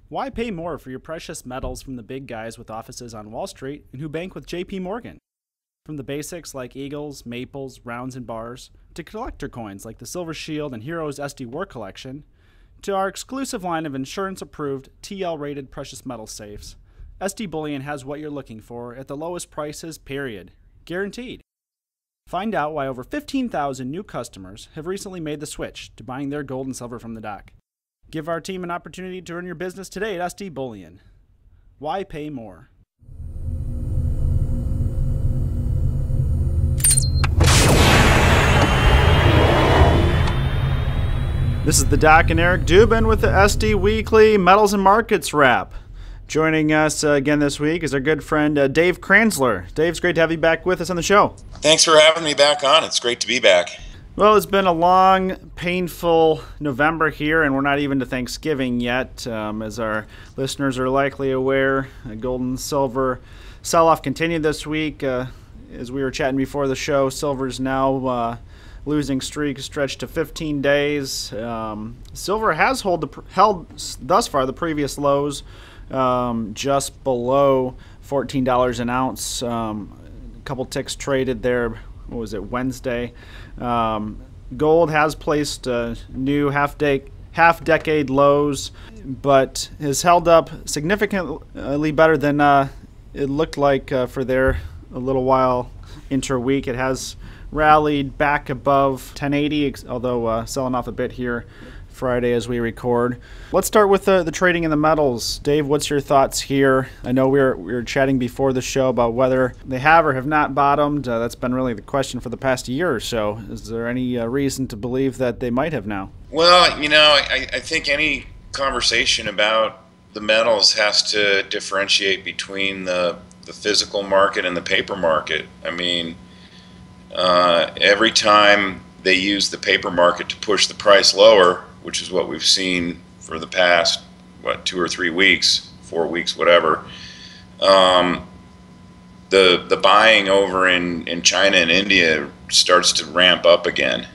Why pay more for your precious metals from the big guys with offices on Wall Street and who bank with JP Morgan? From the basics like eagles, maples, rounds, and bars, to collector coins like the Silver Shield and Heroes SD War Collection, to our exclusive line of insurance-approved, TL-rated precious metal safes, SD Bullion has what you're looking for at the lowest prices, period. Guaranteed. Find out why over 15,000 new customers have recently made the switch to buying their gold and silver from the dock. Give our team an opportunity to earn your business today at SD Bullion. Why pay more? This is the Doc and Eric Dubin with the SD Weekly Metals and Markets Wrap. Joining us again this week is our good friend Dave Kranzler. Dave, it's great to have you back with us on the show. Thanks for having me back on. It's great to be back. Well, it's been a long, painful November here, and we're not even to Thanksgiving yet. As our listeners are likely aware, gold and silver sell-off continued this week. As we were chatting before the show, silver's now losing streak stretched to 15 days. Silver has held thus far the previous lows, just below $14 an ounce. A couple ticks traded there. What was it, Wednesday? Gold has placed new half-decade lows, but has held up significantly better than it looked like for there a little while interweek. It has rallied back above 1080, although selling off a bit here Friday as we record. Let's start with the trading in the metals. Dave, what's your thoughts here? I know we were chatting before the show about whether they have or have not bottomed. That's been really the question for the past year or so. Is there any reason to believe that they might have now? Well, you know, I think any conversation about the metals has to differentiate between the physical market and the paper market. I mean, every time they use the paper market to push the price lower, which is what we've seen for the past, 2 or 3 weeks, 4 weeks, whatever, the buying over in China and India starts to ramp up again.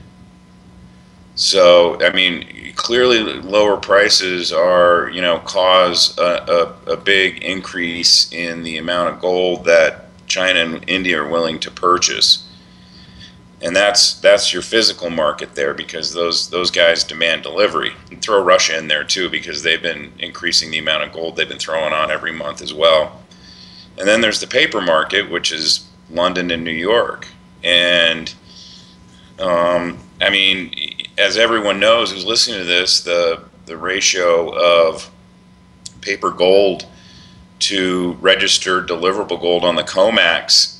So, I mean, clearly lower prices are, cause a big increase in the amount of gold that China and India are willing to purchase. And that's your physical market there, because those guys demand delivery. And throw Russia in there too, because they've been increasing the amount of gold they've been throwing on every month as well. And then there's the paper market, which is London and New York. And I mean, as everyone knows who's listening to this, the ratio of paper gold to registered deliverable gold on the COMEX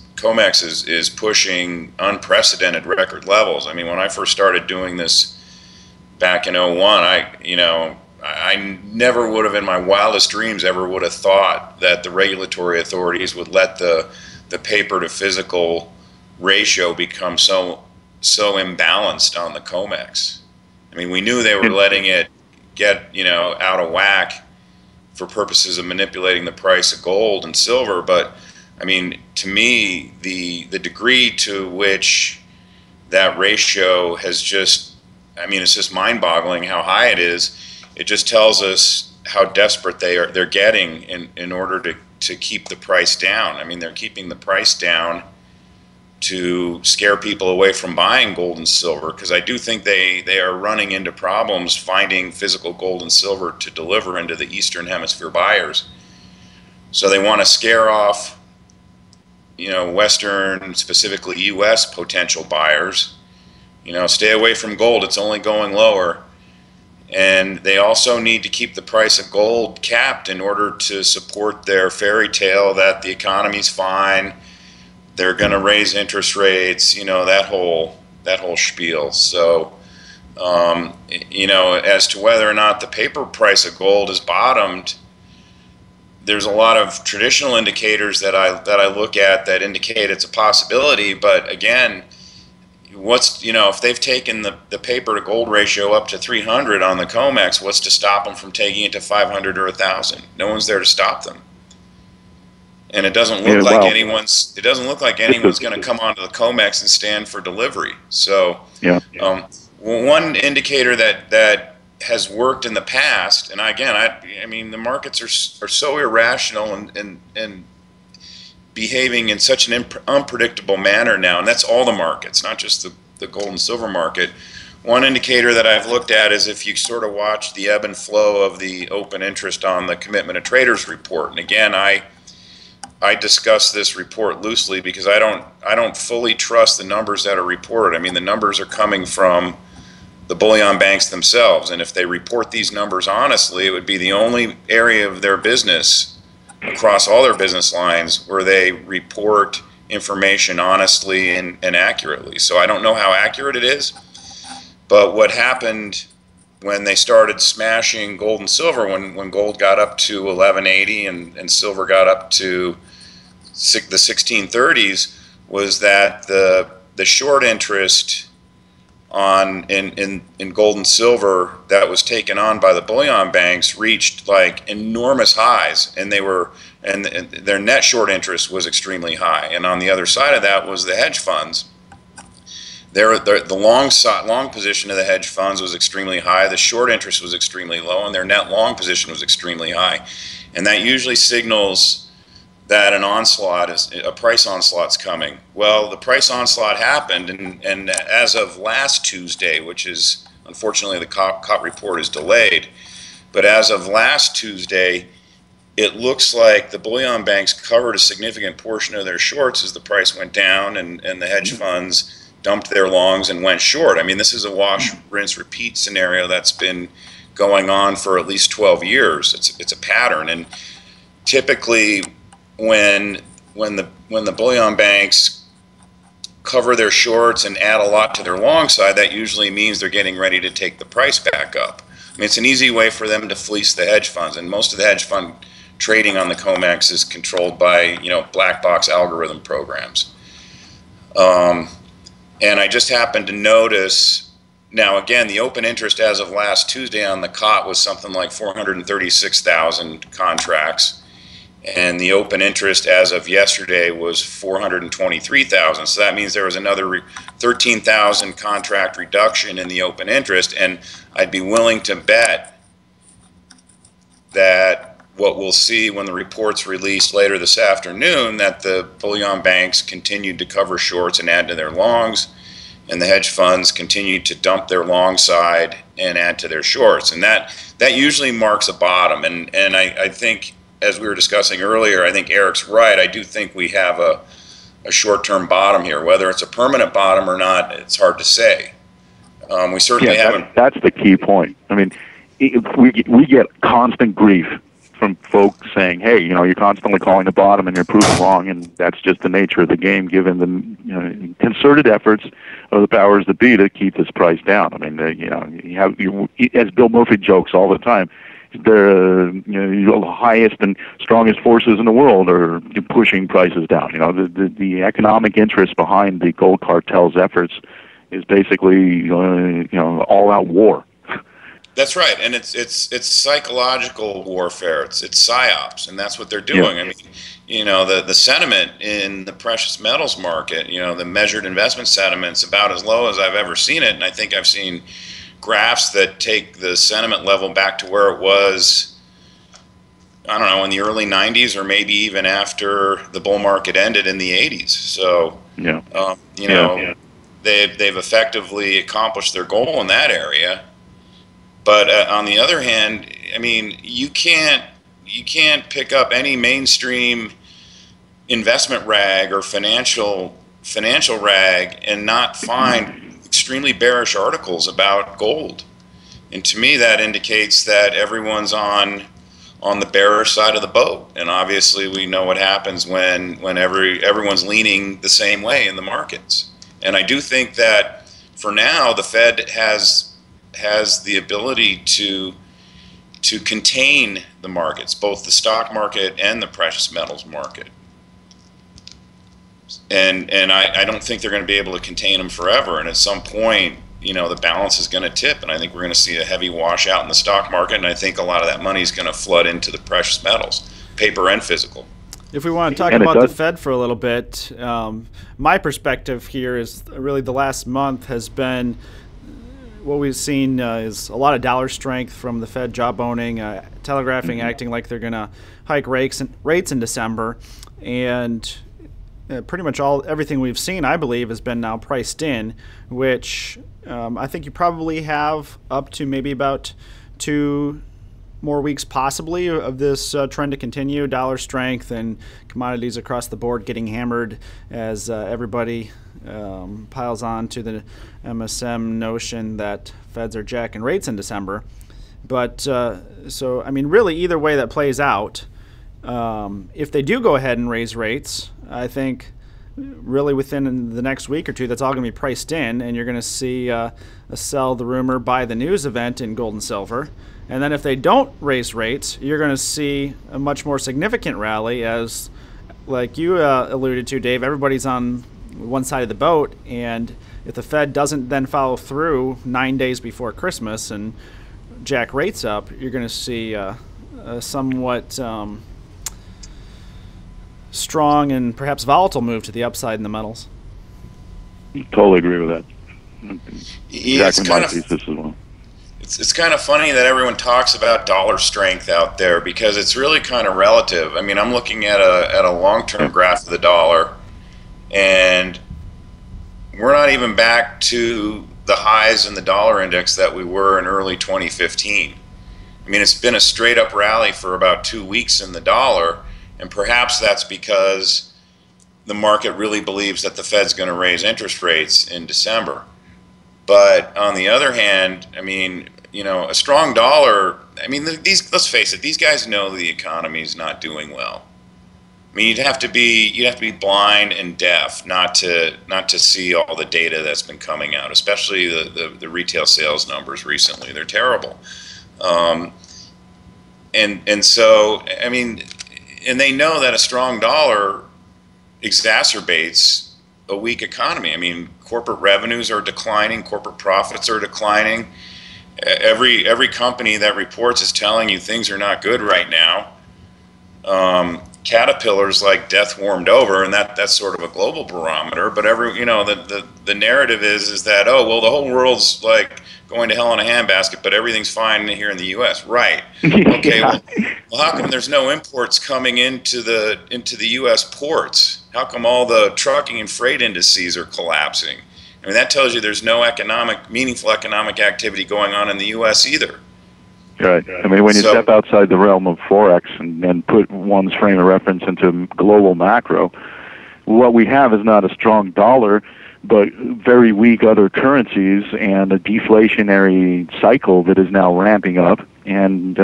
is pushing unprecedented record levels. I mean, when I first started doing this back in '01, I never would have in my wildest dreams ever would have thought that the regulatory authorities would let the paper to physical ratio become so imbalanced on the COMEX. I mean, we knew they were letting it get, out of whack for purposes of manipulating the price of gold and silver, but I mean, to me, the degree to which that ratio has just, it's just mind-boggling how high it is. It just tells us how desperate they're getting in order to keep the price down. I mean, they're keeping the price down to scare people away from buying gold and silver, because I do think they are running into problems finding physical gold and silver to deliver into the Eastern Hemisphere buyers. So they want to scare off Western, specifically U.S. potential buyers. Stay away from gold, it's only going lower. And they also need to keep the price of gold capped in order to support their fairy tale that the economy's fine, they're going to raise interest rates, that whole spiel. So, as to whether or not the paper price of gold has bottomed, there's a lot of traditional indicators that I look at that indicate it's a possibility, but again, if they've taken the paper to gold ratio up to 300 on the COMEX, what's to stop them from taking it to 500 or 1,000? No one's there to stop them, and it doesn't look like anyone's going to come onto the COMEX and stand for delivery. So, one indicator that has worked in the past. And again, I mean, the markets are so irrational and behaving in such an unpredictable manner now, and that's all the markets, not just the gold and silver market. One indicator that I've looked at is if you sort of watch the ebb and flow of the open interest on the Commitment of Traders report. And again, I discuss this report loosely because I don't fully trust the numbers that are reported. I mean, the numbers are coming from the bullion banks themselves, and if they report these numbers honestly, it would be the only area of their business across all their business lines where they report information honestly and accurately. So I don't know how accurate it is, but what happened when they started smashing gold and silver, when gold got up to 1180 and silver got up to the 1630s, was that the short interest in gold and silver that was taken on by the bullion banks reached like enormous highs, and their net short interest was extremely high. And on the other side of that was the hedge funds. The long position of the hedge funds was extremely high. The short interest was extremely low, and their net long position was extremely high. And that usually signals that a price onslaught's coming. Well, the price onslaught happened, and as of last Tuesday, which is unfortunately the COP report is delayed, but as of last Tuesday, it looks like the bullion banks covered a significant portion of their shorts as the price went down, and the hedge funds dumped their longs and went short. I mean, this is a wash, rinse, repeat scenario that's been going on for at least 12 years. It's a pattern, and typically when the bullion banks cover their shorts and add a lot to their long side, that usually means they're getting ready to take the price back up. I mean, it's an easy way for them to fleece the hedge funds, and most of the hedge fund trading on the COMEX is controlled by, black box algorithm programs. And I just happened to notice, now again, the open interest as of last Tuesday on the COT was something like 436,000 contracts, and the open interest as of yesterday was 423,000. So that means there was another 13,000 contract reduction in the open interest, and I'd be willing to bet that what we'll see when the report's released later this afternoon, that the bullion banks continued to cover shorts and add to their longs, and the hedge funds continued to dump their long side and add to their shorts. And that usually marks a bottom. And I think, as we were discussing earlier, I think Eric's right. I do think we have a short-term bottom here. Whether it's a permanent bottom or not, it's hard to say. We certainly haven't. That's the key point. I mean, we get constant grief from folks saying, hey, you're constantly calling the bottom and you're proving wrong, and that's just the nature of the game given the concerted efforts of the powers that be to keep this price down. I mean, as Bill Murphy jokes all the time, the highest and strongest forces in the world are pushing prices down. The economic interest behind the gold cartel's efforts is basically all-out war. That's right, and it's psychological warfare. It's psyops, and that's what they're doing. Yeah. I mean, the sentiment in the precious metals market, the measured investment sentiment's about as low as I've ever seen it, and I think I've seen graphs that take the sentiment level back to where it was, I don't know, in the early 90s, or maybe even after the bull market ended in the 80s. So, they've effectively accomplished their goal in that area. But on the other hand, I mean, you can't pick up any mainstream investment rag or financial rag and not find extremely bearish articles about gold. And to me, that indicates that everyone's on the bearish side of the boat. And obviously, we know what happens when everyone's leaning the same way in the markets. And I do think that for now, the Fed has the ability to contain the markets, both the stock market and the precious metals market. And I don't think they're going to be able to contain them forever. And at some point, the balance is going to tip, and I think we're going to see a heavy washout in the stock market, and I think a lot of that money is going to flood into the precious metals, paper and physical. If we want to talk about the Fed for a little bit, my perspective here is really the last month has been what we've seen is a lot of dollar strength from the Fed jawboning, telegraphing, acting like they're going to hike rates in December, and pretty much everything we've seen, I believe, has been now priced in, which I think you probably have up to maybe about 2 more weeks possibly of this trend to continue. Dollar strength and commodities across the board getting hammered as everybody piles on to the MSM notion that Feds are jacking rates in December. But so, I mean, really either way that plays out, if they do go ahead and raise rates, I think really within the next week or two, that's all going to be priced in, and you're going to see a sell the rumor, buy the news event in gold and silver. And then if they don't raise rates, you're going to see a much more significant rally as, like you alluded to, Dave, everybody's on one side of the boat, and if the Fed doesn't then follow through 9 days before Christmas and jack rates up, you're going to see a somewhat strong and perhaps volatile move to the upside in the metals. Totally agree with that. Yeah, exactly my thesis as well. It's kind of funny that everyone talks about dollar strength out there because it's really kind of relative. I mean, I'm looking at a long-term graph of the dollar, and we're not even back to the highs in the dollar index that we were in early 2015. I mean, it's been a straight-up rally for about 2 weeks in the dollar, and perhaps that's because the market really believes that the Fed's going to raise interest rates in December. But on the other hand, I mean, you know, a strong dollar, I mean, let's face it, these guys know the economy's not doing well. I mean, you'd have to be blind and deaf not to see all the data that's been coming out, especially the retail sales numbers recently. They're terrible. And so, I mean, and they know that a strong dollar exacerbates a weak economy. I mean, corporate revenues are declining, corporate profits are declining. Every company that reports is telling you things are not good right now. Caterpillar's like death warmed over, and that's sort of a global barometer. But the narrative is that, oh well, the whole world's like going to hell in a handbasket, but everything's fine here in the U.S. Right? Okay. Yeah. Well, how come there's no imports coming into the U.S. ports? How come all the trucking and freight indices are collapsing? I mean, that tells you there's no meaningful economic activity going on in the U.S. either. Right. I mean, when you step outside the realm of Forex and put one's frame of reference into global macro, what we have is not a strong dollar, but very weak other currencies and a deflationary cycle that is now ramping up, and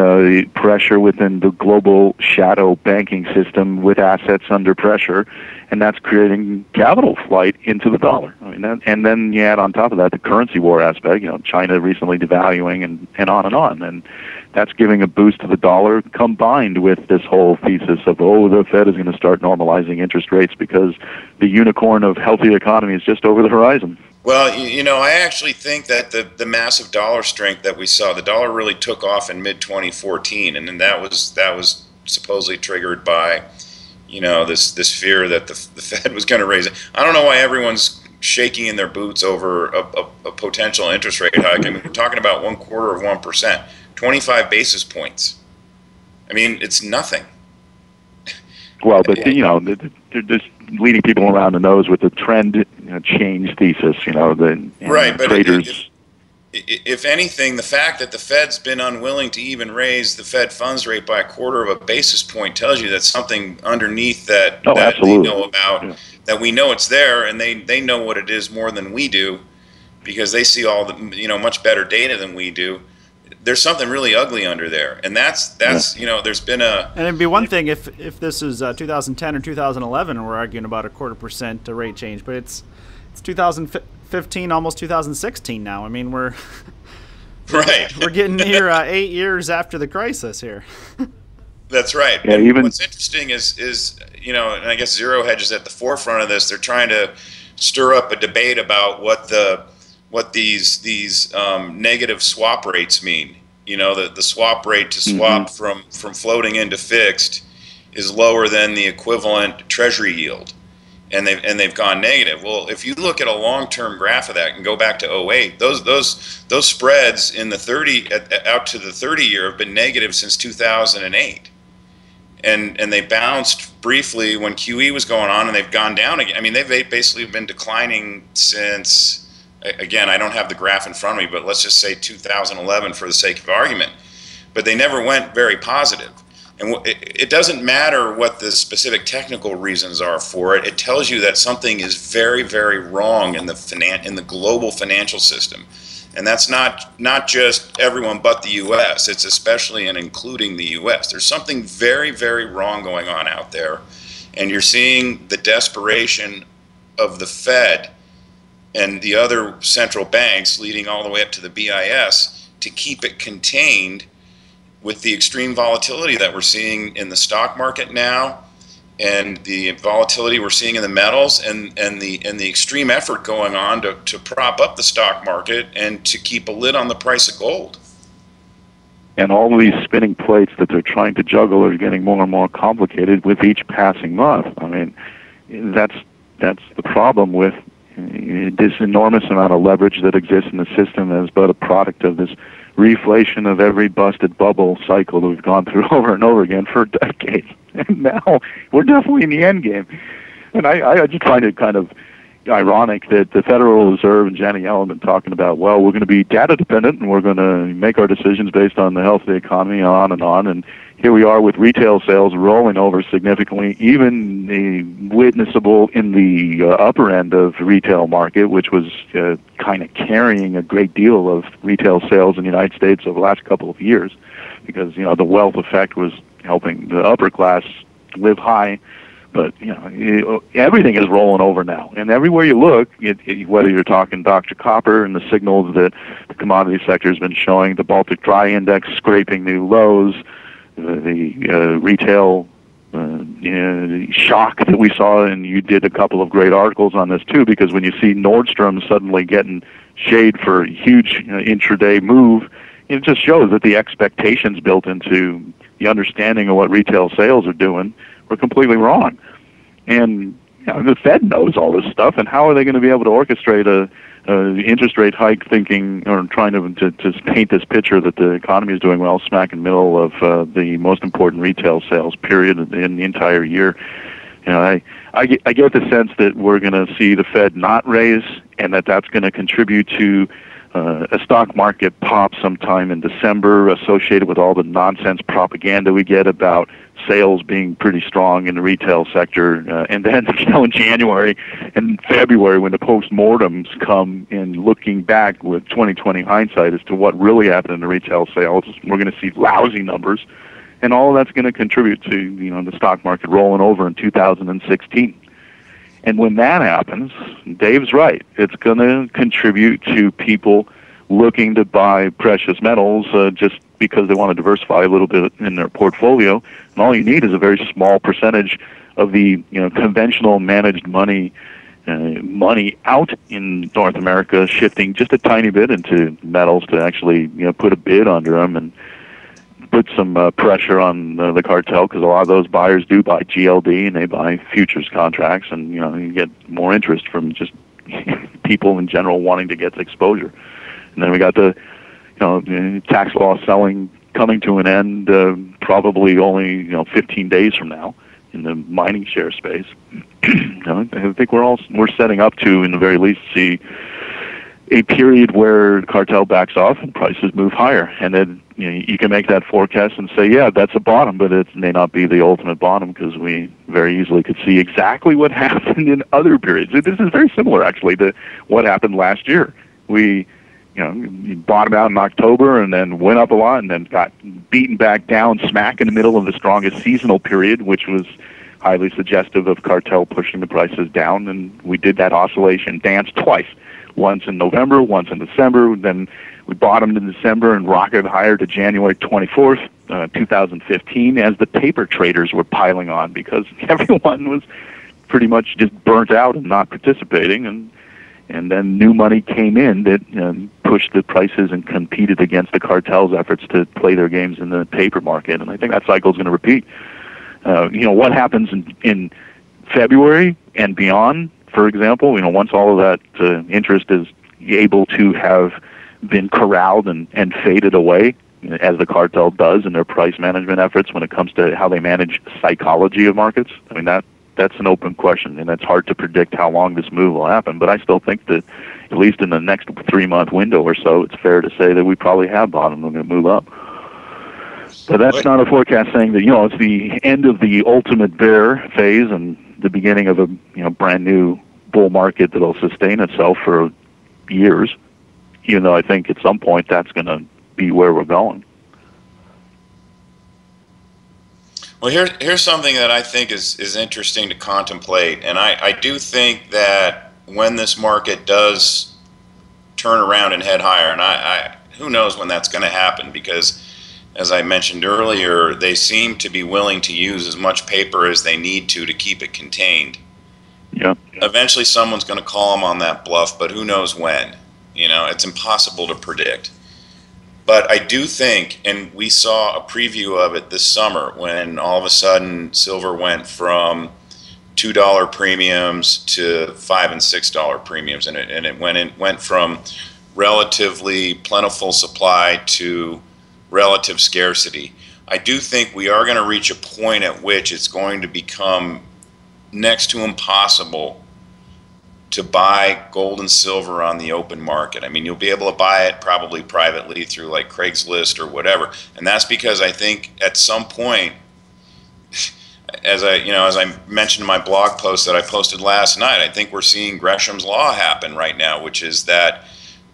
pressure within the global shadow banking system with assets under pressure, and that's creating capital flight into the dollar. I mean, and then you add on top of that the currency war aspect, you know, China recently devaluing and on, and that's giving a boost to the dollar, combined with this whole thesis of, oh, the Fed is going to start normalizing interest rates because the unicorn of healthy economy is just over the horizon. Well, you know, I actually think that the massive dollar strength that we saw, the dollar really took off in mid-2014, and then that was supposedly triggered by, you know, this fear that the Fed was going to raise it. I don't know why everyone's shaking in their boots over a potential interest rate hike. I mean, we're talking about 0.25%, 25 basis points. I mean, it's nothing. Well, but you know, they're just leading people around the nose with the trend change thesis. You know, right, but traders. If anything, the fact that the Fed's been unwilling to even raise the Fed funds rate by 1/4 of a basis point tells you that something underneath that they know about, that we know it's there, and they know what it is more than we do, because they see all the much better data than we do. There's something really ugly under there, and that's there's been a. And it'd be one thing if this is 2010 or 2011 and we're arguing about a 1/4% rate change, but it's 2015, almost 2016 now. I mean, we're right. We're getting near 8 years after the crisis here. That's right. Yeah, and what's interesting is and I guess Zero Hedge is at the forefront of this. They're trying to stir up a debate about what these negative swap rates mean. You know, the swap rate to swap from floating into fixed is lower than the equivalent treasury yield. and they've gone negative. Well, if you look at a long-term graph of that and go back to '08, those spreads in the 30 out to the 30-year have been negative since 2008, and they bounced briefly when QE was going on, and they've gone down again. I mean, they've basically been declining since. Again, I don't have the graph in front of me, but let's just say 2011 for the sake of argument. But they never went very positive. And it doesn't matter what the specific technical reasons are for it. It tells you that something is very, very wrong in the global financial system. And that's not just everyone but the U.S. It's especially and including the U.S. There's something very, very wrong going on out there. And you're seeing the desperation of the Fed and the other central banks leading all the way up to the BIS to keep it contained with the extreme volatility that we're seeing in the stock market now, and the volatility we're seeing in the metals, and the extreme effort going on to prop up the stock market and to keep a lid on the price of gold. And all of these spinning plates that they're trying to juggle are getting more and more complicated with each passing month. I mean, that's the problem with this enormous amount of leverage that exists in the system as but a product of this reflation of every busted bubble cycle that we've gone through over and over again for decades. And now we're definitely in the end game. And I just find it kind of ironic that the Federal Reserve and Janet Yellen have been talking about, well, we're going to be data dependent and we're going to make our decisions based on the health of the economy, on and on. And here we are with retail sales rolling over significantly, even witnessable in the upper end of the retail market, which was kind of carrying a great deal of retail sales in the United States over the last couple of years, because the wealth effect was helping the upper class live high. But everything is rolling over now, and everywhere you look, whether you're talking Dr. Copper and the signals that the commodity sector has been showing, the Baltic Dry Index scraping new lows, the retail shock that we saw, and you did a couple of great articles on this too, because when you see Nordstrom suddenly getting shade for a huge intraday move, it just shows that the expectations built into the understanding of what retail sales are doing were completely wrong. And the Fed knows all this stuff, and how are they going to be able to orchestrate a interest rate hike thinking, or trying to paint this picture that the economy is doing well smack in the middle of the most important retail sales period in the entire year? I get the sense that we're going to see the Fed not raise, and that's going to contribute to a stock market pop sometime in December, associated with all the nonsense propaganda we get about sales being pretty strong in the retail sector, and then in January and February, when the postmortems come, and looking back with 2020 hindsight as to what really happened in the retail sales, we're going to see lousy numbers, and all of that's going to contribute to the stock market rolling over in 2016. And when that happens, Dave's right. It's going to contribute to people looking to buy precious metals just because they want to diversify a little bit in their portfolio. And all you need is a very small percentage of the conventional managed money out in North America shifting just a tiny bit into metals to actually put a bid under them and put some pressure on the cartel, because a lot of those buyers do buy GLD and they buy futures contracts, and you get more interest from just people in general wanting to get exposure. And then we got the tax law selling coming to an end probably only 15 days from now in the mining share space. I think we're setting up to, in the very least, see a period where the cartel backs off and prices move higher, and then you can make that forecast and say, yeah, that's a bottom, but it may not be the ultimate bottom, because we very easily could see exactly what happened in other periods. This is very similar, actually, to what happened last year. We bottomed out in October and then went up a lot and then got beaten back down smack in the middle of the strongest seasonal period, which was highly suggestive of cartel pushing the prices down. And we did that oscillation dance twice, once in November, once in December. Then we bottomed in December and rocketed higher to January 24th, 2015, as the paper traders were piling on, because everyone was pretty much just burnt out and not participating. And then new money came in that pushed the prices and competed against the cartel's efforts to play their games in the paper market. And I think that cycle is going to repeat. What happens in February and beyond, for example, once all of that interest is able to have been corralled and faded away, as the cartel does in their price management efforts when it comes to how they manage psychology of markets. I mean, that's an open question, and it's hard to predict how long this move will happen. But I still think that, at least in the next 3-month window or so, it's fair to say that we probably have bottomed and going to move up. But that's not a forecast saying that, it's the end of the ultimate bear phase and the beginning of a brand new bull market that'll sustain itself for years, even though I think at some point that's going to be where we're going. Well, here's something that I think is interesting to contemplate, and I do think that when this market does turn around and head higher, and who knows when that's going to happen, because as I mentioned earlier, they seem to be willing to use as much paper as they need to keep it contained. Yeah. Eventually someone's going to call them on that bluff, but who knows when. It's impossible to predict. But I do think, and we saw a preview of it this summer when all of a sudden silver went from $2 premiums to $5 and $6 premiums, and it went from relatively plentiful supply to relative scarcity. I do think we are going to reach a point at which it's going to become next to impossible to buy gold and silver on the open market. I mean, you'll be able to buy it probably privately through like Craigslist or whatever, and that's because I think at some point, as I mentioned in my blog post that I posted last night, I think we're seeing Greshams Law happen right now, which is that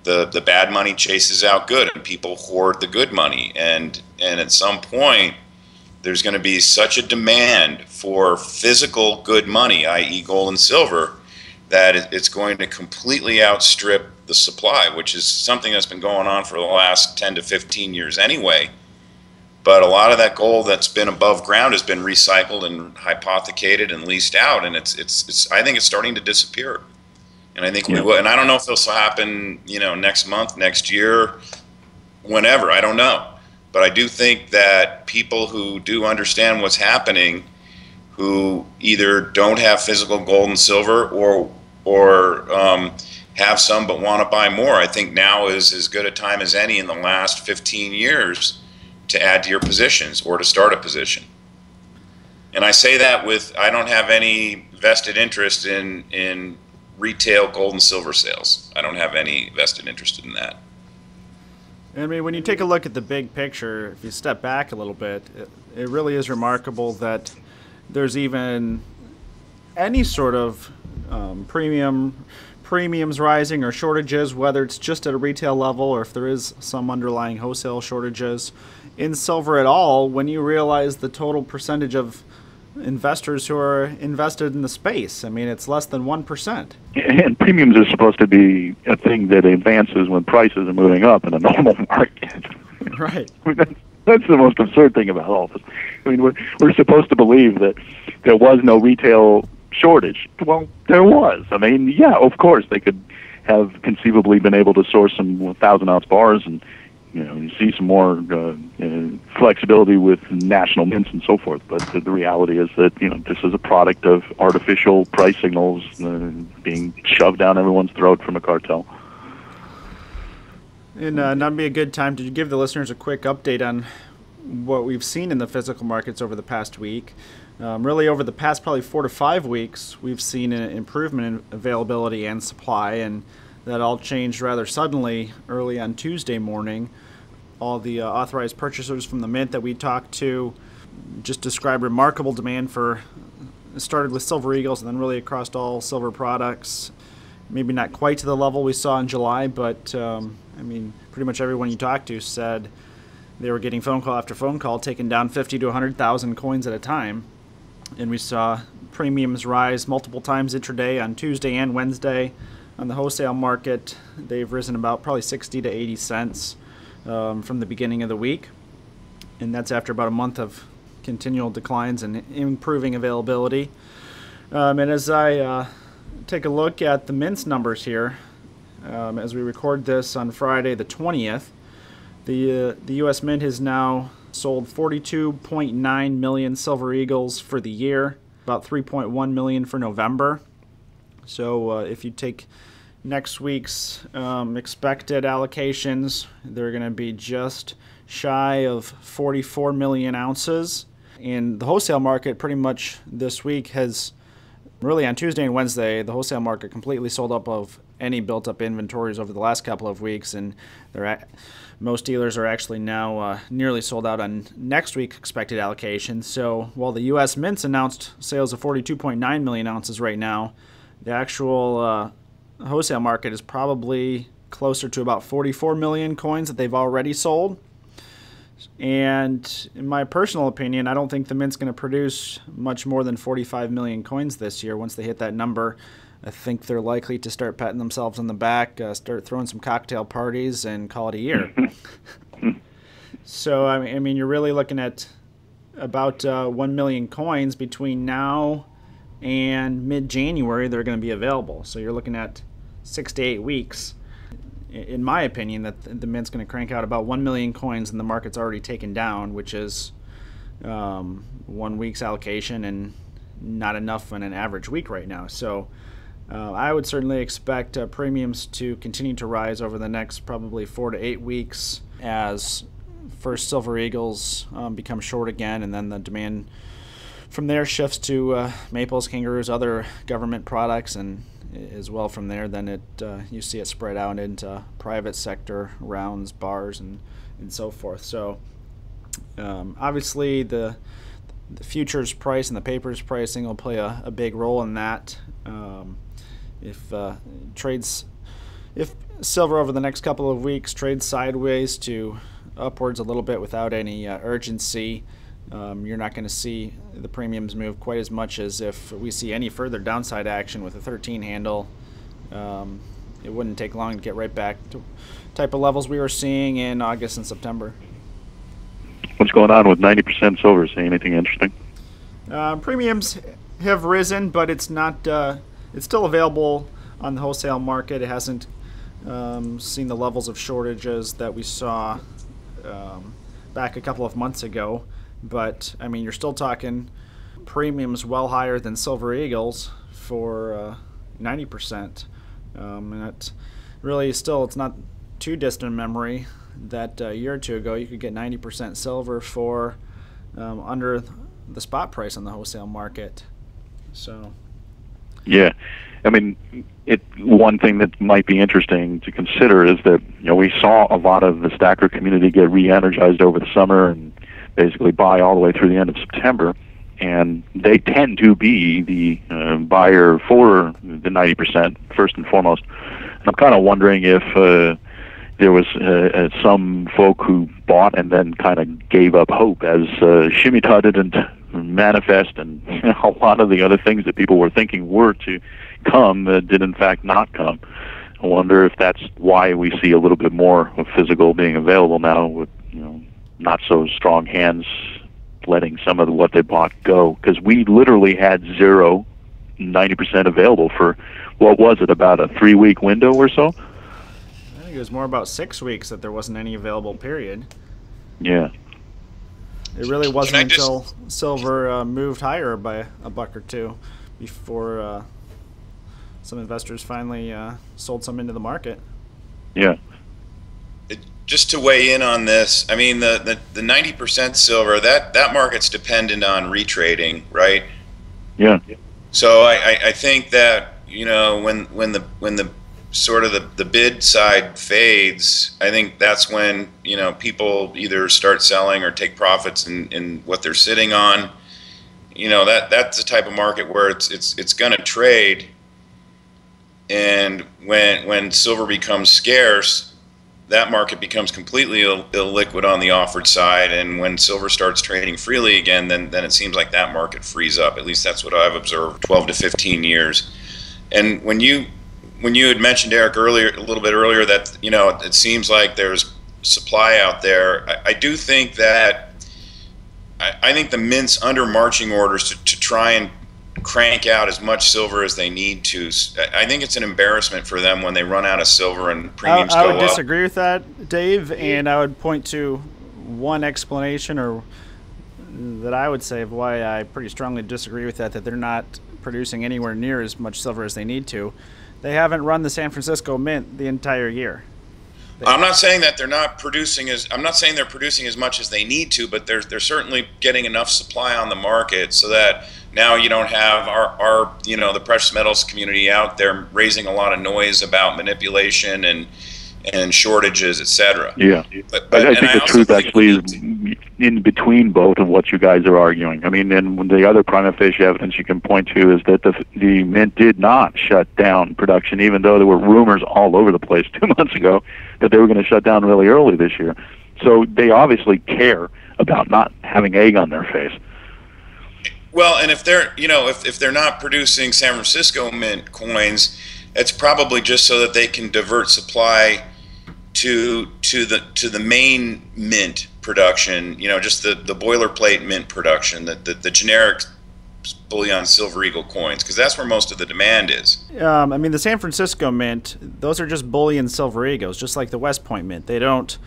the bad money chases out good and people hoard the good money, and at some point there's going to be such a demand for physical good money, i.e. gold and silver, that it's going to completely outstrip the supply, which is something that's been going on for the last 10 to 15 years anyway. But a lot of that gold that's been above ground has been recycled and hypothecated and leased out, and it's I think it's starting to disappear. And I think we will, and I don't know if this will happen, next month, next year, whenever, I don't know. But I do think that people who do understand what's happening, who either don't have physical gold and silver or have some but want to buy more, I think now is as good a time as any in the last 15 years to add to your positions or to start a position. And I say that with, I don't have any vested interest in retail gold and silver sales. I don't have any vested interest in that. I mean, when you take a look at the big picture, if you step back a little bit, it really is remarkable that there's even any sort of premiums rising or shortages, whether it's just at a retail level or if there is some underlying wholesale shortages in silver at all, when you realize the total percentage of investors who are invested in the space. I mean, it's less than 1%. And premiums are supposed to be a thing that advances when prices are moving up in a normal market. Right. I mean, that's the most absurd thing about all this. I mean, we're supposed to believe that there was no retail shortage. Well, there was. I mean, yeah, of course, they could have conceivably been able to source some 1,000-ounce bars and, you see some more flexibility with national mints and so forth. But the reality is that, this is a product of artificial price signals being shoved down everyone's throat from a cartel. And that'd be a good time to give the listeners a quick update on what we've seen in the physical markets over the past week. Really, over the past probably 4 to 5 weeks, we've seen an improvement in availability and supply, and that all changed rather suddenly early on Tuesday morning. All the authorized purchasers from the mint that we talked to just described remarkable demand for, it started with Silver Eagles and then really across all silver products. Maybe not quite to the level we saw in July, but pretty much everyone you talked to said they were getting phone call after phone call, taking down 50 to 100,000 coins at a time. And we saw premiums rise multiple times intraday on Tuesday and Wednesday. On the wholesale market, they've risen about probably 60 to 80 cents from the beginning of the week. And that's after about a month of continual declines and improving availability. And as I take a look at the mints numbers here, as we record this on Friday the 20th, the U.S. Mint has now sold 42.9 million Silver Eagles for the year. about 3.1 million for November. So if you take next week's expected allocations, they're going to be just shy of 44 million ounces. And the wholesale market pretty much this week has, really on Tuesday and Wednesday, the wholesale market completely sold up of any built-up inventories over the last couple of weeks, and most dealers are actually now nearly sold out on next week's expected allocations. So while the U.S. Mint's announced sales of 42.9 million ounces right now, the actual wholesale market is probably closer to about 44 million coins that they've already sold. And in my personal opinion, I don't think the Mint's going to produce much more than 45 million coins this year. Once they hit that number, I think they're likely to start patting themselves on the back, start throwing some cocktail parties, and call it a year. So, I mean, you're really looking at about 1 million coins between now and mid-January they're going to be available. So you're looking at 6 to 8 weeks. In my opinion, that the Mint's going to crank out about 1 million coins, and the market's already taken down, which is 1 week's allocation and not enough in an average week right now. So I would certainly expect premiums to continue to rise over the next probably 4 to 8 weeks as first Silver Eagles become short again, and then the demand from there shifts to maples, kangaroos, other government products, and as well from there, then you see it spread out into private sector rounds, bars, and so forth. So obviously the futures price and the papers pricing will play a big role in that. If silver over the next couple of weeks trades sideways to upwards a little bit without any urgency, you're not going to see the premiums move quite as much as if we see any further downside action with a 13 handle. It wouldn't take long to get right back to type of levels we were seeing in August and September. What's going on with 90% silver? See anything interesting? Premiums have risen, but it's not. It's still available on the wholesale market. It hasn't seen the levels of shortages that we saw back a couple of months ago. But I mean, you're still talking premiums well higher than Silver Eagles for 90%, and it really still, it's not too distant memory that a year or two ago you could get 90% silver for under the spot price on the wholesale market. So yeah, I mean, one thing that might be interesting to consider is that we saw a lot of the stacker community get re-energized over the summer and basically buy all the way through the end of September, and they tend to be the buyer for the 90% first and foremost. And I'm kind of wondering if there was some folk who bought and then kind of gave up hope as Shemitah didn't manifest, and a lot of the other things that people were thinking were to come did in fact not come. I wonder if that's why we see a little bit more of physical being available now, with not so strong hands letting some of what they bought go, because we literally had 90% available for, what was it, about a 3-week window or so? I think it was more about 6 weeks that there wasn't any available, period. Yeah. It really wasn't until silver moved higher by a buck or two before some investors finally sold some into the market. Yeah. Just to weigh in on this, I mean, the 90% silver, that market's dependent on retrading, right? Yeah. So I think that when the sort of the bid side fades, I think that's when people either start selling or take profits in what they're sitting on. That's the type of market where it's going to trade, and when silver becomes scarce, that market becomes completely illiquid on the offered side, and when silver starts trading freely again, then it seems like that market frees up. At least that's what I've observed 12 to 15 years. And when you had mentioned, Eric, a little bit earlier, that it seems like there's supply out there, I do think that I think the Mint's under marching orders to try and crank out as much silver as they need to. I think it's an embarrassment for them when they run out of silver and premiums go up. I would disagree with that, Dave, and I would point to one explanation, or that I would say of why I pretty strongly disagree with that they're not producing anywhere near as much silver as they need to. They haven't run the San Francisco Mint the entire year. I'm not saying that they're not producing I'm not saying they're producing as much as they need to, but they're certainly getting enough supply on the market so that now you don't have our the precious metals community out there raising a lot of noise about manipulation and shortages, etc. Yeah, but I think the truth actually is in between both of what you guys are arguing. I mean, and the other prima facie evidence you can point to is that the Mint did not shut down production, even though there were rumors all over the place 2 months ago that they were going to shut down really early this year. So they obviously care about not having egg on their face. Well, and if they're if they're not producing San Francisco Mint coins, it's probably just so that they can divert supply to the main mint production, just the boilerplate mint production, the generic bullion silver eagle coins, because that's where most of the demand is. I mean, the San Francisco Mint, those are just bullion silver eagles, just like the West Point Mint. They don't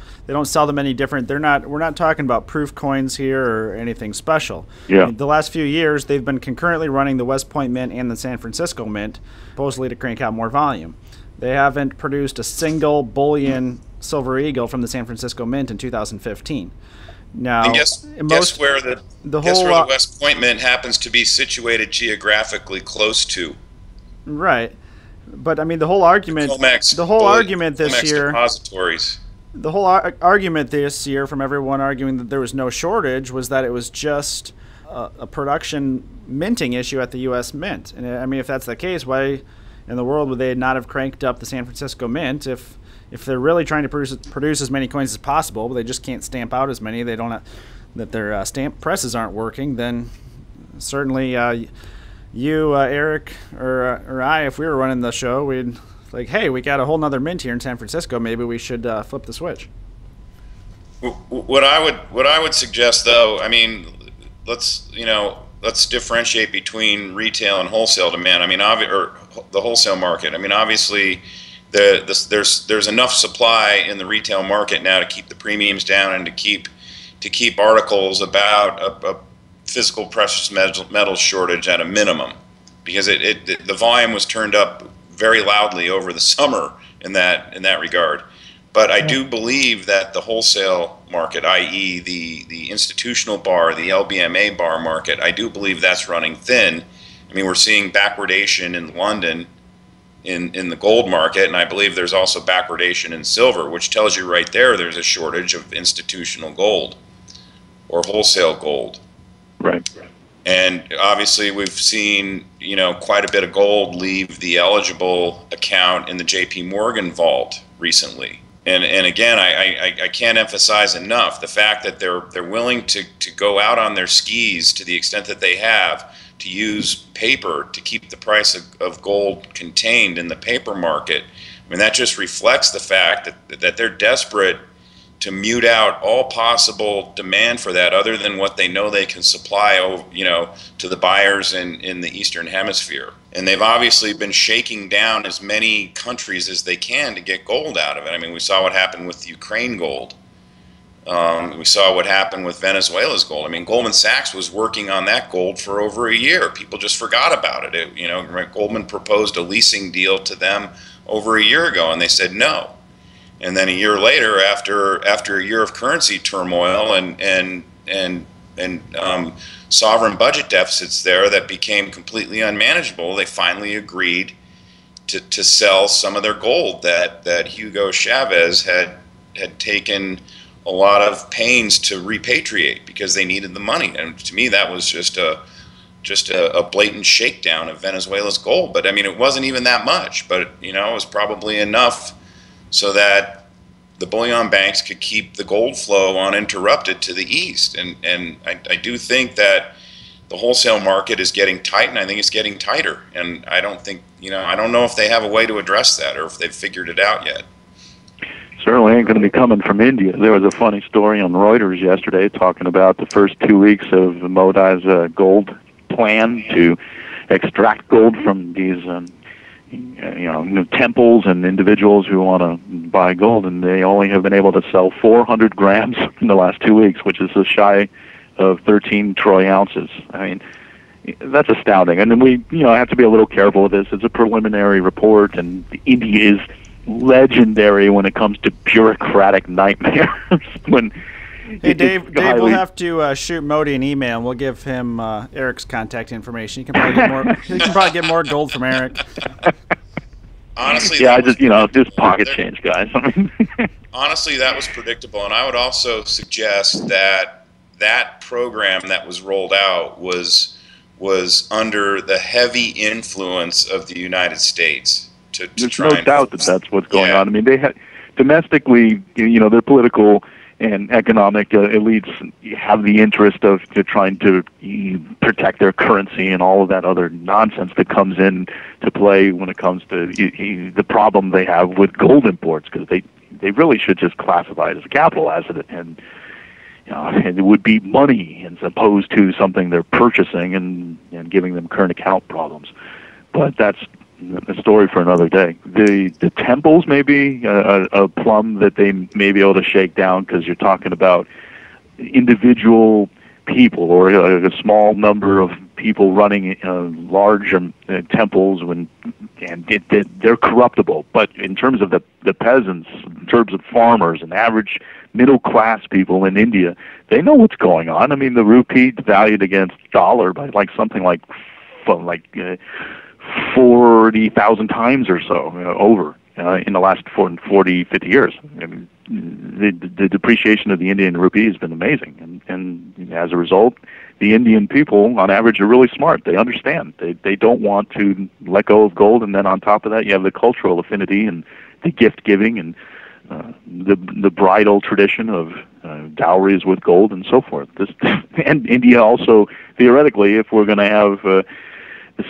sell them any different. We're not talking about proof coins here or anything special. Yeah. I mean, the last few years, they've been concurrently running the West Point Mint and the San Francisco Mint, supposedly to crank out more volume. They haven't produced a single bullion silver eagle from the San Francisco Mint in 2015. Now, and guess where the West Point Mint happens to be situated geographically close to? Right, but I mean the whole argument. Argument this year. Depositories. The whole argument this year from everyone arguing that there was no shortage was that it was just a production minting issue at the U.S. Mint. And I mean, if that's the case, why in the world would they not have cranked up the San Francisco Mint if they're really trying to produce as many coins as possible, but they just can't stamp out as many, that their stamp presses aren't working, then certainly you, Eric, or I, if we were running the show, we'd like, hey, we got a whole nother mint here in San Francisco. Maybe we should flip the switch. What I would suggest, though, I mean, let's differentiate between retail and wholesale demand. I mean, or the wholesale market. I mean, obviously, there's enough supply in the retail market now to keep the premiums down and to keep articles about a physical precious metals shortage at a minimum, because the volume was turned up very loudly over the summer in that regard. But I do believe that the wholesale market, i.e. the institutional bar, the LBMA bar market, I do believe that's running thin. I mean, we're seeing backwardation in London in the gold market, and I believe there's also backwardation in silver, which tells you right there's a shortage of institutional gold or wholesale gold. Right. And obviously we've seen, quite a bit of gold leave the eligible account in the JP Morgan vault recently. And again, I can't emphasize enough the fact that they're willing to go out on their skis to the extent that they have, to use paper to keep the price of gold contained in the paper market. I mean, that just reflects the fact that they're desperate to mute out all possible demand for that other than what they know they can supply, to the buyers in the Eastern Hemisphere. And they've obviously been shaking down as many countries as they can to get gold out of it. I mean, we saw what happened with Ukraine gold. We saw what happened with Venezuela's gold. I mean, Goldman Sachs was working on that gold for over a year. People just forgot about it. Goldman proposed a leasing deal to them over a year ago, and they said no. And then a year later, after a year of currency turmoil and sovereign budget deficits there that became completely unmanageable, they finally agreed to sell some of their gold that Hugo Chavez had taken a lot of pains to repatriate because they needed the money. And to me, that was just a blatant shakedown of Venezuela's gold. But I mean, it wasn't even that much, but it was probably enough so that the bullion banks could keep the gold flow uninterrupted to the east. And I do think that the wholesale market is getting tight, and I think it's getting tighter. And I don't think, I don't know if they have a way to address that or if they've figured it out yet. Certainly ain't going to be coming from India. There was a funny story on Reuters yesterday talking about the first 2 weeks of Modi's gold plan to extract gold from these temples and individuals who want to buy gold, and they only have been able to sell 400 grams in the last 2 weeks, which is a shy of 13 troy ounces. I mean, that's astounding. And then we, have to be a little careful with this. It's a preliminary report, and India is legendary when it comes to bureaucratic nightmares. Hey, Dave, we'll have to shoot Modi an email, and we'll give him Eric's contact information. You can probably get more gold from Eric. Honestly, yeah, just pocket change, guys. Honestly, that was predictable, and I would also suggest that program that was rolled out was under the heavy influence of the United States. There's no doubt that that's what's going on. I mean, they had domestically, their political and economic elites have the interest of trying to protect their currency and all of that other nonsense that comes in to play when it comes to the problem they have with gold imports, because they really should just classify it as a capital asset, and and it would be money as opposed to something they're purchasing and giving them current account problems. But that's a story for another day. The temples may be a plum that they may be able to shake down, because you're talking about individual people or a small number of people running large temples, and they're corruptible. But in terms of the peasants, in terms of farmers and average middle-class people in India, they know what's going on. I mean, the rupee valued against dollar by something like 40,000 times or so over in the last 40, 50 years. I mean, the depreciation of the Indian rupee has been amazing, and as a result, the Indian people, on average, are really smart. They understand. They don't want to let go of gold, and then on top of that, you have the cultural affinity and the gift-giving and the bridal tradition of dowries with gold and so forth. And India also, theoretically, if we're going to have the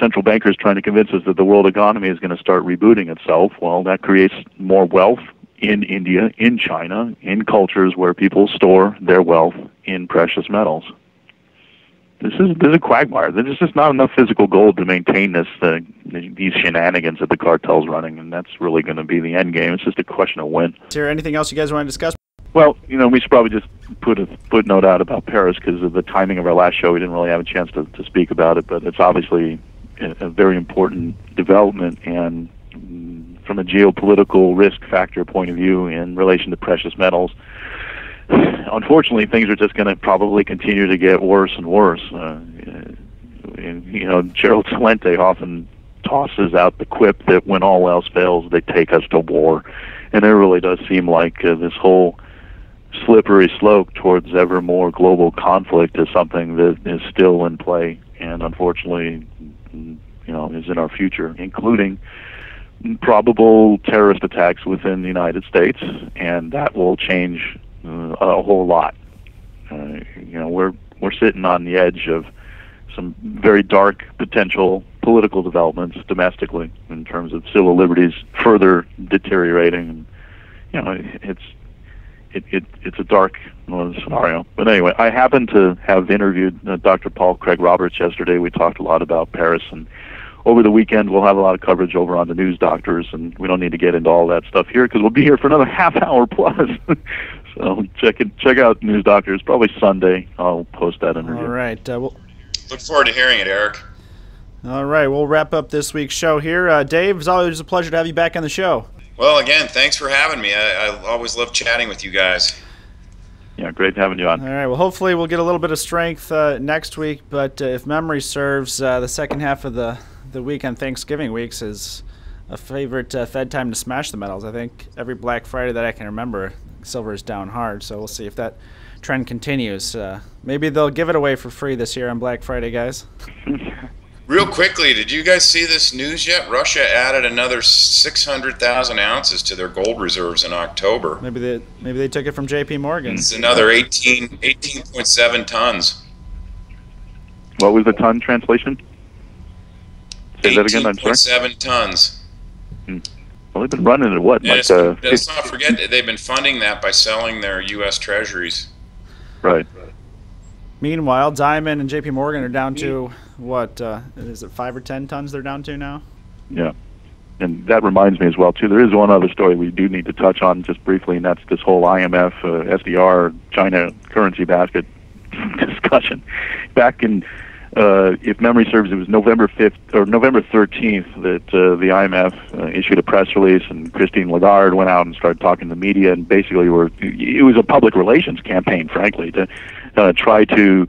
central bankers trying to convince us that the world economy is going to start rebooting itself, well, that creates more wealth in India, in China, in cultures where people store their wealth in precious metals. This is a quagmire. There's just not enough physical gold to maintain these shenanigans that the cartel's running, and that's really going to be the end game. It's just a question of when. Is there anything else you guys want to discuss? Well, we should probably just put a footnote out about Paris, because of the timing of our last show. We didn't really have a chance to speak about it, but it's obviously a very important development, and from a geopolitical risk factor point of view in relation to precious metals, unfortunately, things are just going to probably continue to get worse and worse. Gerald Celente often tosses out the quip that when all else fails, they take us to war. And it really does seem like this whole slippery slope towards ever more global conflict is something that is still in play, and unfortunately, is in our future, including probable terrorist attacks within the United States, and that will change a whole lot. We're sitting on the edge of some very dark potential political developments domestically in terms of civil liberties further deteriorating. It's a dark scenario. But anyway, I happened to have interviewed Dr. Paul Craig Roberts yesterday. We talked a lot about Paris, and over the weekend we'll have a lot of coverage over on the News Doctors, and we don't need to get into all that stuff here because we'll be here for another half hour plus. So check out News Doctors. Probably Sunday I'll post that interview. All right. Look forward to hearing it, Eric. All right. We'll wrap up this week's show here. Dave, it's always a pleasure to have you back on the show. Well, again, thanks for having me. I always love chatting with you guys. Yeah, great having you on. All right. Well, hopefully we'll get a little bit of strength next week, but if memory serves, the second half of the week on Thanksgiving weeks is a favorite Fed time to smash the metals. I think every Black Friday that I can remember, silver is down hard, so we'll see if that trend continues. Maybe they'll give it away for free this year on Black Friday, guys. Real quickly, did you guys see this news yet? Russia added another 600,000 ounces to their gold reserves in October. Maybe they took it from J.P. Morgan. It's another 18.7 tons. What was the ton translation? Say that again, I'm sorry. 18.7 tons. Well, they've been running at what? Let's not forget that they've been funding that by selling their U.S. Treasuries. Right. Meanwhile, Diamond and J.P. Morgan are down to, what, is it 5 or 10 tons they're down to now? Yeah. And that reminds me as well, too, there is one other story we do need to touch on just briefly, and that's this whole IMF, SDR, China currency basket discussion. Back in, if memory serves, it was November 5th or November 13th that the IMF issued a press release, and Christine Lagarde went out and started talking to the media, and basically it was a public relations campaign, frankly, to try to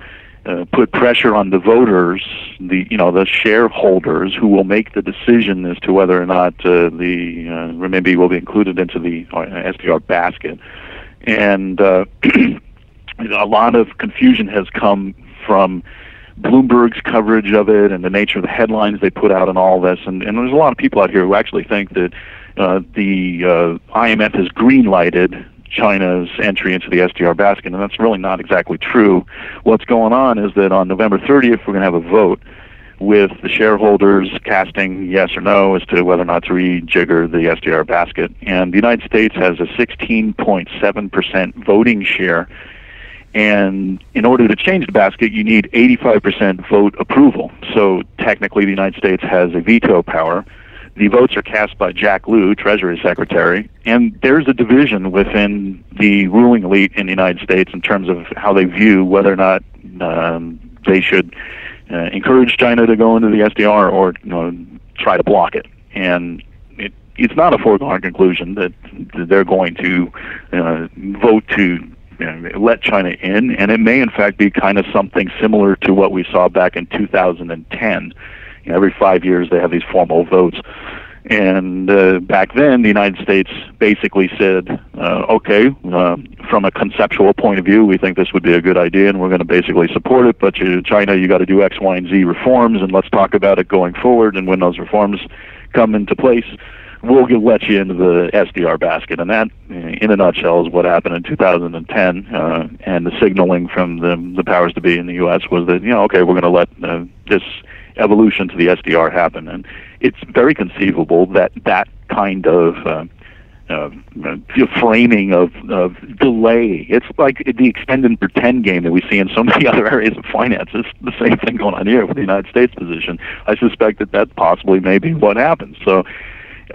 put pressure on the voters, the shareholders who will make the decision as to whether or not the renminbi will be included into the SDR basket. And a lot of confusion has come from Bloomberg's coverage of it and the nature of the headlines they put out and all this. And there's a lot of people out here who actually think that the IMF has green-lighted China's entry into the SDR basket, and that's really not exactly true. What's going on is that on November 30th, we're going to have a vote with the shareholders casting yes or no as to whether or not to rejigger the SDR basket. And the United States has a 16.7% voting share, and in order to change the basket, you need 85% vote approval. So technically, the United States has a veto power. The votes are cast by Jack Lew, Treasury Secretary, and there's a division within the ruling elite in the United States in terms of how they view whether or not they should encourage China to go into the SDR or try to block it. And it's not a foregone conclusion that they're going to vote to let China in, and it may in fact be kind of something similar to what we saw back in 2010. Every 5 years they have these formal votes. And back then, the United States basically said, okay, from a conceptual point of view, we think this would be a good idea, and we're going to basically support it, but China, you got to do X, Y, and Z reforms, and let's talk about it going forward, and when those reforms come into place, we'll let you into the SDR basket. And that, in a nutshell, is what happened in 2010, and the signaling from the powers to be in the U.S. was that, okay, we're going to let this evolution to the SDR happen. And it's very conceivable that that kind of framing of delay, it's like the extend and pretend game that we see in so many other areas of finance. It's the same thing going on here with the United States position. I suspect that possibly may be what happens. So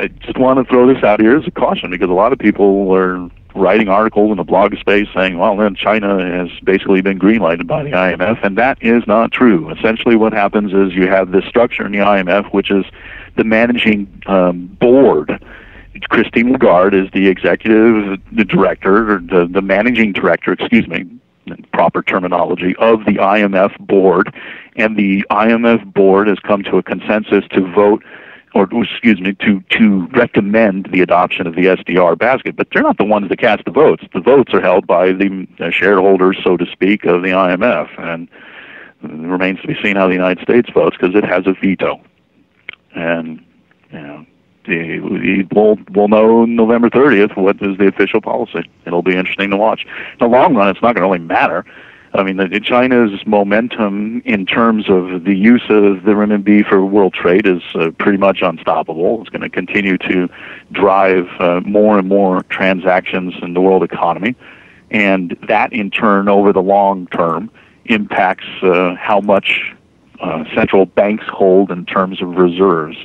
I just want to throw this out here as a caution, because a lot of people are writing articles in the blog space saying, well, then China has basically been green-lighted by the IMF, and that is not true. Essentially what happens is you have this structure in the IMF, which is the managing board. Christine Lagarde is the director, or the managing director, proper terminology, of the IMF board, and the IMF board has come to a consensus to vote to recommend the adoption of the SDR basket, but they're not the ones that cast the votes. The votes are held by the shareholders, so to speak, of the IMF, and it remains to be seen how the United States votes, because it has a veto. And we'll know November 30th what is the official policy. It'll be interesting to watch. In the long run, it's not going to really matter. I mean, China's momentum in terms of the use of the renminbi for world trade is pretty much unstoppable. It's going to continue to drive more and more transactions in the world economy, and that in turn, over the long term, impacts how much central banks hold in terms of reserves.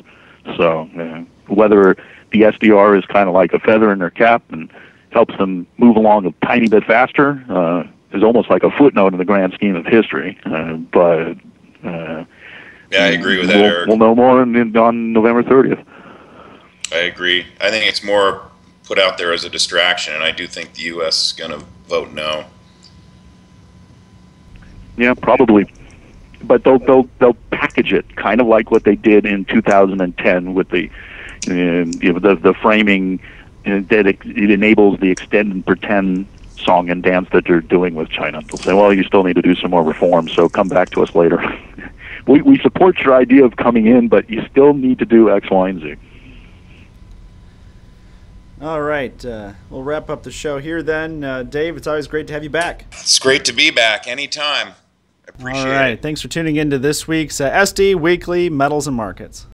So whether the SDR is kind of like a feather in their cap and helps them move along a tiny bit faster, is almost like a footnote in the grand scheme of history. But yeah, I agree with that, Eric. We'll know more on November 30th. I agree. I think it's more put out there as a distraction, and I do think the U.S. is going to vote no. Yeah, probably. But they'll package it kind of like what they did in 2010 with the framing that it enables the extend and pretend song and dance that they're doing with China. They'll say, well, you still need to do some more reforms, so come back to us later. we support your idea of coming in, but you still need to do X, Y, and Z. All right. We'll wrap up the show here then. Dave, it's always great to have you back. It's great to be back anytime. I appreciate it. All right. Thanks for tuning in to this week's SD Weekly Metals and Markets.